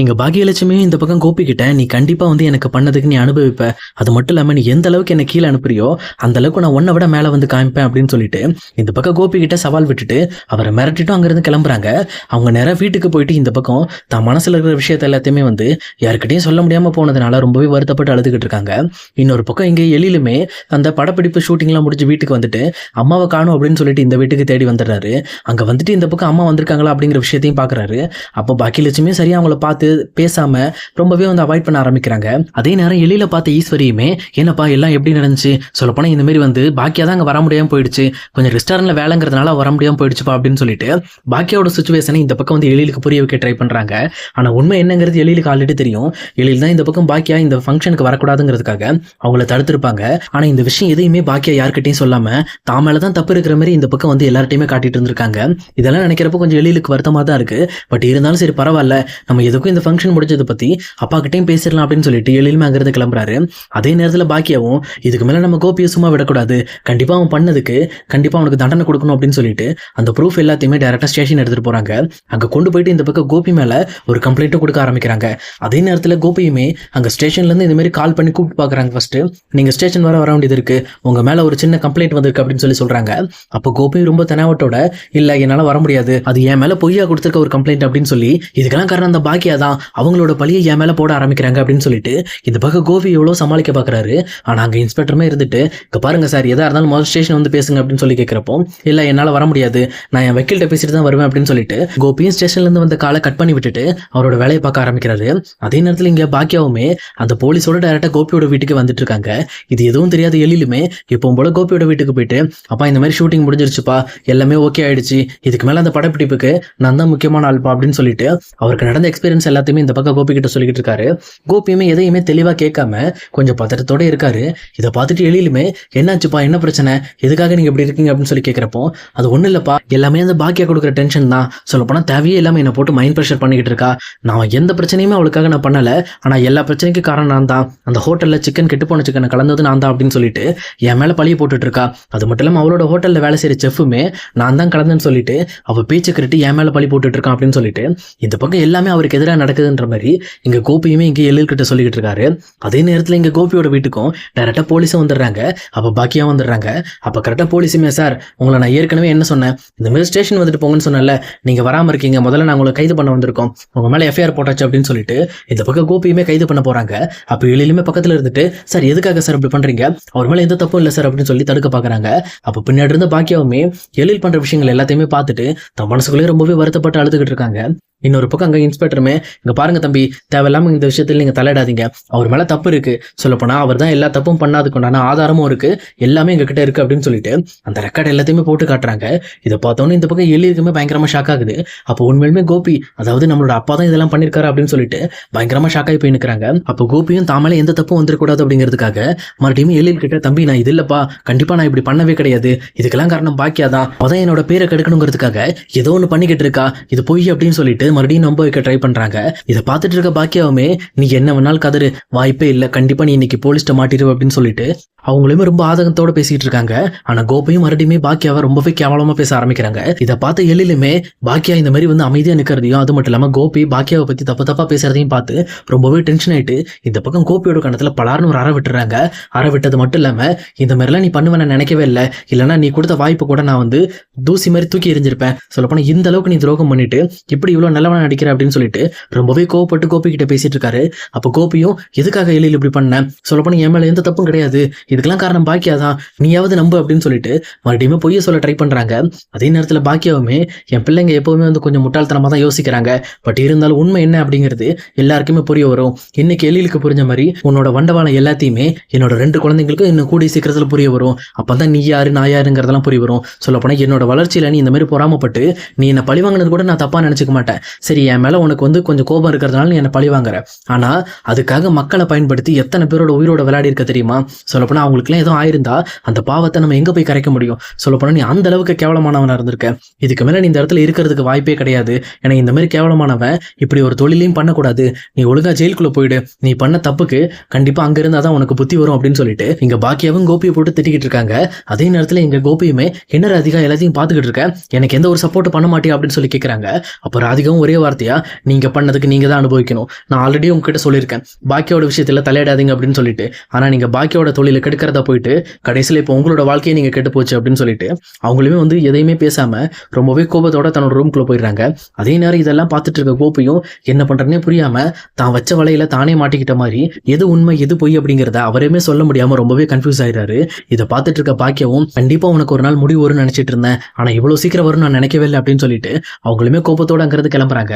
எங்க பாக்கியலட்சுமியும் இந்த பக்கம் கோபி கிட்ட, நீ கண்டிப்பா எனக்கு பண்ணதுக்கு நீ அனுபவிப்ப, அது மட்டும் இல்லாம நீ எந்த அளவுக்கு என்ன கீழே அனுப்புறியோ அந்த அளவுக்கு நான் உன்னை விட மேல காமிப்பேன் அப்படின்னு சொல்லிட்டு இந்த பக்கம் கோபி கிட்ட சவால் விட்டுட்டு அவரை மிரட்டிட்டும் அங்கிருந்து கிளம்புறாங்க. அவங்க நேரா வீட்டுக்கு போயிட்டு இந்த பக்கம் தான் மனசுல இருக்கிற விஷயத்த எல்லாத்தையுமே யாருக்கிட்டையும் சொல்ல முடியாம போனதுனால ரொம்பவே வருத்தப்பட்டு அழுதுகிட்டு இருக்காங்க. இன்னொரு பக்கம் இங்க எழிலுமே அந்த படப்பிடிப்பு ஷூட்டிங்லாம் முடிஞ்சு வீட்டுக்கு வந்துட்டு அம்மாவை காணும் அப்படின்னு சொல்லிட்டு இந்த வீட்டுக்கு தேடி வந்துடுறாரு. அங்க வந்துட்டு இந்த பக்கம் அம்மா வந்திருக்காங்களா அப்படிங்கிற விஷயத்தையும் பாக்குறாரு. அப்போ பாக்கியலட்சுமியும் சரியா அவங்கள பார்த்து பேசாம ரொம்பவே அவாய்ட் பண்ண ஆரம்பிக்கிறாங்க. அதே நேரம் எழில பார்த்த ஈஸ்வரியுமே, என்னப்பா எல்லாம் எப்படி நடந்துச்சு, சொல்லப்போனா இந்த மாதிரி பாக்கியா தான் அங்க வர முடியாம போயிடுச்சு, கொஞ்சம் ரெஸ்டாரண்ட்ல வேலைங்கிறதுனால வர முடியாம போயிடுச்சுப்பா அப்படின்னு சொல்லிட்டு பாக்கியாவோட சுச்சுவேஷனை இந்த பக்கம் எழிலுக்கு புரிய வைக்க ட்ரை பண்றாங்க. ஆனா உண்மை என்னங்கிறது எழிலுக்கு ஆல்ரெடி தெரியும். எழில் தான் இந்த பக்கம் பாக்கியா இந்த ஃபங்க்ஷனுக்கு வரக்கூடாதுங்கிறதுக்காக அவங்கள தடுத்திருப்பாங்க. ஆனா இந்த விஷயம் எதையுமே பாக்கியா யார்கிட்டையும் சொல்லாம தான் மேலதான் தப்பு இருக்கிற மாதிரி இந்த பக்கம் எல்லார்ட்டையுமே காட்டிட்டு இருந்திருக்காங்க. இதெல்லாம் நினைக்கிறப்ப கொஞ்சம் எழிலுக்கு வருத்தமா தான் இருக்கு. பட் இருந்தாலும் சரி பரவாயில்ல, நம்ம எதுக்கும் இந்த ஃபங்க்ஷன் முடிஞ்சதை பத்தி அப்பா கிட்டையும் பேசிடலாம் அப்படின்னு சொல்லிட்டு எழிலுமே அங்கிருந்து கிளம்புறாரு. அதே நேரத்தில் பாக்கியாவும் இதுக்கு மேல நம்ம கோபியை சும்மா விடக்கூடாது, கண்டிப்பா அவன் பண்ணதுக்கு கண்டிப்பா அவனுக்கு தண்டனை கொடுக்கணும் அப்படின்னு சொல்லிட்டு அந்த ப்ரூஃப் எல்லாத்தையுமே டைரக்டா ஸ்டேஷன் எடுத்துட்டு போறாங்க. அங்க கொண்டு போயிட்டு இந்த பக்கம் கோபி மேல ஒரு கம்ப்ளைண்ட்டும் கொடுக்க ஆரம்பிக்கிறாங்க. அதே நேரத்தில் கோபியுமே அங்க ஸ்டேஷன்ல இருந்து இந்த மாதிரி கால் பண்ணி கூப்பிட்டு பாக்குறாங்க. ஃபர்ஸ்ட் நீங்க ஸ்டேஷன் வர வேண்டியது இருக்கு, உங்க மேல ஒரு சின்ன கம்ப்ளைண்ட் வந்திருக்கு அப்படின்னு சொல்றாங்க. அப்போ கோபி ரொம்ப தெனாவட்டோட, இல்ல என்னால வர முடியாது, அது என் மேல பொய்யா கொடுத்திருக்க ஒரு கம்ப்ளைண்ட் அப்படின்னு சொல்லி, இதுக்கெல்லாம் காரணம் அந்த பாக்கியா தான், அவங்களோட பழியை என் மேல போட ஆரம்பிக்கிறாங்க அப்படின்னு சொல்லிட்டு இந்த பக்கம் கோபி எவ்வளவு சமாளிக்க பாக்குறாரு. ஆனா அங்க இன்ஸ்பெக்டருமே இருந்துட்டு, இங்க பாருங்க சார், எதா இருந்தாலும் முதல் ஸ்டேஷன் பேசுங்க அப்படின்னு சொல்லி கேட்கிறப்போ, இல்ல என்னால வர முடியாது, நான் என் வக்கீல்கிட்ட பேசிட்டு தான் வருவேன் அப்படின்னு சொல்லிட்டு கோபியும் ஸ்டேஷன்ல இருந்து வந்த காலை கட் பண்ணி விட்டுட்டு அவரோட வேலையை பார்க்க ஆரம்பிக்கிறாரு. அதே நேரத்தில் இங்க பாக்கியாவுமே அந்த போலீஸோட டைரக்டா கோபியோட வீட்டுக்கு வந்துட்டு இருக்காங்க. இது எதுவும் தெரியாத எழிலுமே இப்போ போல கோபியோட வீட்டுக்கு போயிட்டு, அப்பா இந்த மாதிரி ஷூட்டிங் முடிஞ்சிருச்சுப்பா, எல்லாமே ஓகே ஆயிடுச்சு, இதுக்கு மேல அந்த படப்பிடிப்புக்கு நான் தான் முக்கியமான ஆள்பா அப்படின்னு சொல்லிட்டு அவருக்கு நடந்த எக்ஸ்பீரியன்ஸ் எல்லாத்தையுமே இந்த பக்கம் கோபி கிட்ட சொல்லிட்டு இருக்காரு. கோபியுமே எதையுமே தெளிவா கேட்காம கொஞ்சம் பதட்டத்தோட இருக்காரு. இதை பார்த்துட்டு எழிலுமே, என்னாச்சுப்பா, என்ன பிரச்சனை, எதுக்காக நீங்க இப்படி இருக்கீங்க அப்படின்னு சொல்லி கேட்கிறப்போ, அது ஒண்ணு இல்லப்பா, எல்லாமே அந்த பாக்கியா கொடுக்குற டென்ஷன் தான், சொல்ல போனா தேவையே இல்லாம என்ன போட்டு மைண்ட் ப்ரெஷர் பண்ணிக்கிட்டு இருக்கா, நான் எந்த பிரச்சனையுமே அவளுக்காக நான் பண்ணல, ஆனா எல்லா பிரச்சனைக்கும் காரணம் நான் தான், அந்த ஹோட்டல்ல சிக்கன் கெட்டு போன சிக்கனை கலந்தது நான் தான் அப்படின்னு சொல்லிட்டு என் மேல பழிய போட்டுட்டு இருக்கா. அது மட்டும் இல்லாம அவளோட ஹோட்டல்ல வேலை செய்யற செஃப்புமே நான் தான் கலந்தேன்னு சொல்லிட்டு அவ பேச்சு கரெக்ட் என் மேல பழி போட்டுட்டு இருக்கான் அப்படின்னு சொல்லிட்டு இந்த பக்கம் எல்லாமே அவருக்கு எதிராக நடக்குதுன்ற மாதிரி இங்க கோபியுமே இங்க எழில்கிட்ட சொல்லிக்கிட்டு இருக்காரு. அதே நேரத்துல இங்க கோபியோட வீட்டுக்கும் டைரக்டா போலீஸும் வந்துடுறாங்க. அப்ப பாக்கியா வந்துடுறாங்க. அப்ப கரெக்டா போலீஸுமே, சார் உங்களை நான் ஏற்கனவே என்ன சொன்னேன், இந்த மாதிரி ஸ்டேஷன் வந்துட்டு போங்கன்னு சொன்னல, நீங்க வராம இருக்கீங்க, முதல்ல நான் உங்களை கைது பண்ண வந்திருக்கோம், உங்க மேல எஃப்ஐஆர் போட்டாச்சு அப்படின்னு சொல்லிட்டு இந்த பக்கம் கோபியுமே கைது பண்ண போறாங்க. அப்ப எழிலுமே பக்கத்துல இருந்துட்டு, சார் எதுக்காக சார் இப்படி பண்றீங்க, அவர் மேல எந்த தப்பும் இல்லை சார் அப்படின்னு சொல்லி தடுக்க பாக்குறாங்க. அப்ப பின்னாடி இருந்த பாக்கியாவுமே எழில் பண்ற விஷயங்கள் எல்லாத்தையுமே பார்த்துட்டு தன் மனசுக்குள்ளே ரொம்பவே வருத்தப்பட்டு அழுதுகிட்டு இருக்காங்க. இன்னொரு பக்கம் அங்கே இன்ஸ்பெக்டருமே, இங்கே பாருங்க தம்பி, தேவையில்லாமல் இந்த விஷயத்தில் நீங்கள் தலையிடாதீங்க, அவர் மேலே தப்பு இருக்கு, சொல்லப்போனால் அவர் தான் எல்லா தப்பும் பண்ணாதுக்குண்டான ஆதாரமும் இருக்கு, எல்லாமே எங்ககிட்ட இருக்கு அப்படின்னு சொல்லிட்டு அந்த ரெக்கார்டு எல்லாத்தையுமே போட்டு காட்டுறாங்க. இதை பார்த்தோன்னே இந்த பக்கம் எழிலுக்குமே பயங்கரமாக ஷாக் ஆகுது. அப்போ உண்மையிலுமே கோபி, அதாவது நம்மளோட அப்பா தான் இதெல்லாம் பண்ணியிருக்காரு அப்படின்னு சொல்லிட்டு பயங்கரமாக ஷாக் ஆகி போய் நிற்கிறாங்க. அப்போ கோபியும் தாமலே எந்த தப்பும் வந்துடக்கூடாது அப்படிங்கிறதுக்காக மறுபடியும் எழில் கிட்ட, தம்பி நான் இது இல்லப்பா, கண்டிப்பாக நான் இப்படி பண்ணவே கிடையாது, இதுக்கெல்லாம் காரணம் பாக்கியா தான், அதான் என்னோட பேரை கெடுக்கணுங்கிறதுக்காக ஏதோ ஒன்று பண்ணிக்கிட்டு இருக்கா, இது பொய் அப்படின்னு சொல்லிட்டு மறுபடியும் நம்ப வைக்க ட்ரை பண்றாங்க. இதை பார்த்துட்டு இருக்க பாக்கியாவுமே, நீ என்ன வேணாலும் கதறு, வாய்ப்பே இல்லை, கண்டிப்பா நீ இன்னைக்கு போலீஸ்ட்ட மாட்டிடுவ அப்படின்னு சொல்லிட்டு அவங்களுமே ரொம்ப ஆதங்கத்தோட பேசிட்டு இருக்காங்க. ஆனா கோபியும் மறுபடியும் பாக்கியாவை ரொம்பவே கேவலமா பேச ஆரம்பிக்கிறாங்க. இதை பார்த்து எழிலுமே பாக்கியா இந்த மாதிரி அமைதியா நிக்கிறதையும், அது மட்டும் இல்லாம கோபி பாக்கியாவை பத்தி தப்பா பேசுறதையும் பார்த்து ரொம்பவே டென்ஷன் ஆயிட்டு இந்த பக்கம் கோபியோட கணத்துல பலார்னு ஒரு அற விட்டுறாங்க. அற விட்டது மட்டும் இல்லாம, இந்த மாதிரிலாம் நீ பண்ணுவேன்னு நினைக்கவே இல்லை, இல்லைன்னா நீ கொடுத்த வாய்ப்பு கூட நான் தூசி மாதிரி தூக்கி எரிஞ்சிருப்பேன், சொல்லப்போனா இந்த அளவுக்கு நீ துரோகம் பண்ணிட்டு இப்படி இவ்வளவு நல்லவனா நடிக்கிற அப்படின்னு சொல்லிட்டு ரொம்பவே கோவப்பட்டு கோபி கிட்ட பேசிட்டு இருக்காரு. அப்போ கோபியும், எதுக்காக எழில் இப்படி பண்ண, சொல்லப்போனா என் மேல எந்த தப்பும் கிடையாது, இதுக்கெல்லாம் காரணம் பாக்கியா தான், நீயாவது நம்பு அப்படின்னு சொல்லிட்டு மறுபடியும் பொய்ய சொல்ல ட்ரை பண்றாங்க. அதே நேரத்துல பாக்கியாவுமே, என் பிள்ளைங்க எப்பவுமே கொஞ்சம் முட்டாள்தனமா தான் யோசிக்கிறாங்க, பட் இருந்தாலும் உண்மை என்ன அப்படிங்கிறது எல்லாருக்குமே புரிய வரும், இன்னைக்கு எழிலுக்கு புரிஞ்ச மாதிரி உன்னோட வண்டவாளம் எல்லாத்தையுமே என்னோட 2 குழந்தைங்களுக்கும் இன்னும் கூடிய சீக்கிரத்துல புரிய வரும், அப்பதான் நீ யாரு நான் யாருங்கிறதெல்லாம் புரிய வரும், சொல்லப்போனா என்னோட வளர்ச்சியில நீ இந்த மாதிரி பொறாமப்பட்டு நீ என்ன பழி வாங்கினது கூட நான் தப்பா நினைச்சுக்க மாட்டேன், சரி என் மேல உனக்கு கொஞ்சம் கோபம் இருக்கிறதுனால நீ என்ன பழி வாங்குற, ஆனா அதுக்காக மக்களை பயன்படுத்தி எத்தனை பேரோட உயிரோட விளையாடி இருக்க தெரியுமா, சொல்லப்போனா ஒருவேளை அவங்களுக்குலாம் எதுவும் ஆயிருந்தா அந்த பாவத்தை நம்ம எங்க போய் கரைக்க முடியும்? சொல்லப்போனா நீ அந்த அளவுக்கு கேவலமானவனா இருந்திருக்க. இதுக்கு மேல நீ இந்த இடத்துல இருக்கிறதுக்கு வாய்ப்பே கிடையாது. ஏன்னா இந்த மாதிரி கேவலமானவன் இப்படி ஒரு தொழிலையும் பண்ணக்கூடாது. நீ ஒழுங்கா ஜெயிலுக்குள்ள போயிடு. நீ பண்ண தப்புக்கு கண்டிப்பா அங்க இருந்தா தான் உனக்கு புத்தி வரும் அப்படின்னு சொல்லிட்டு இங்க பாக்கியாவும் கோபியை போட்டு திட்டிக்கிட்டு இருக்காங்க. அதே நேரத்துல இங்க கோபியுமே என்ன ராதிகா எல்லாத்தையும் பாத்துக்கிட்டு இருக்க, எனக்கு எந்த ஒரு சப்போர்ட் பண்ண மாட்டியா அப்படின்னு சொல்லி கேட்கறாங்க. அப்ப ராதிகாவும் ஒரே வார்த்தையா, நீங்க பண்ணதுக்கு நீங்க தான் அனுபவிக்கணும். நான் ஆல்ரெடி உங்ககிட்ட சொல்லியிருக்கேன் பாக்கியோட விஷயத்துல தலையிடாதீங்க அப்படின்னு சொல்லிட்டு. ஆனா நீங்க பாக்கியோட தொழில கெடுக்கிறதா போயிட்டு கடைசியில இப்போ உங்களோட வாழ்க்கையை நீங்க கெட்டு போச்சு அப்படின்னு சொல்லிட்டு அவங்களுமே வந்து எதையுமே பேசாம ரொம்பவே கோபத்தோட தன்னோட ரூம்குள்ள போயிடுறாங்க. அதே நேரம் இதெல்லாம் பார்த்துட்டு இருக்க கோபியும் என்ன பண்றதுனே புரியாம தான் வச்ச வலையில தானே மாட்டிக்கிட்ட மாதிரி எது உண்மை எது பொய் அப்படிங்கிறத அவரையுமே சொல்ல முடியாம ரொம்பவே கன்ஃபியூஸ் ஆயிடுறாரு. இதை பார்த்துட்டு இருக்க பாக்கியவும் கண்டிப்பா உனக்கு ஒரு நாள் முடிவு வரும்னு நினைச்சிட்டு இருந்தேன், ஆனா இவ்வளவு சீக்கிரம் வரும்னு நான் நினைக்கவே இல்லை அப்படின்னு சொல்லிட்டு அவங்களுமே கோபத்தோட அங்கிருந்து கிளம்புறாங்க.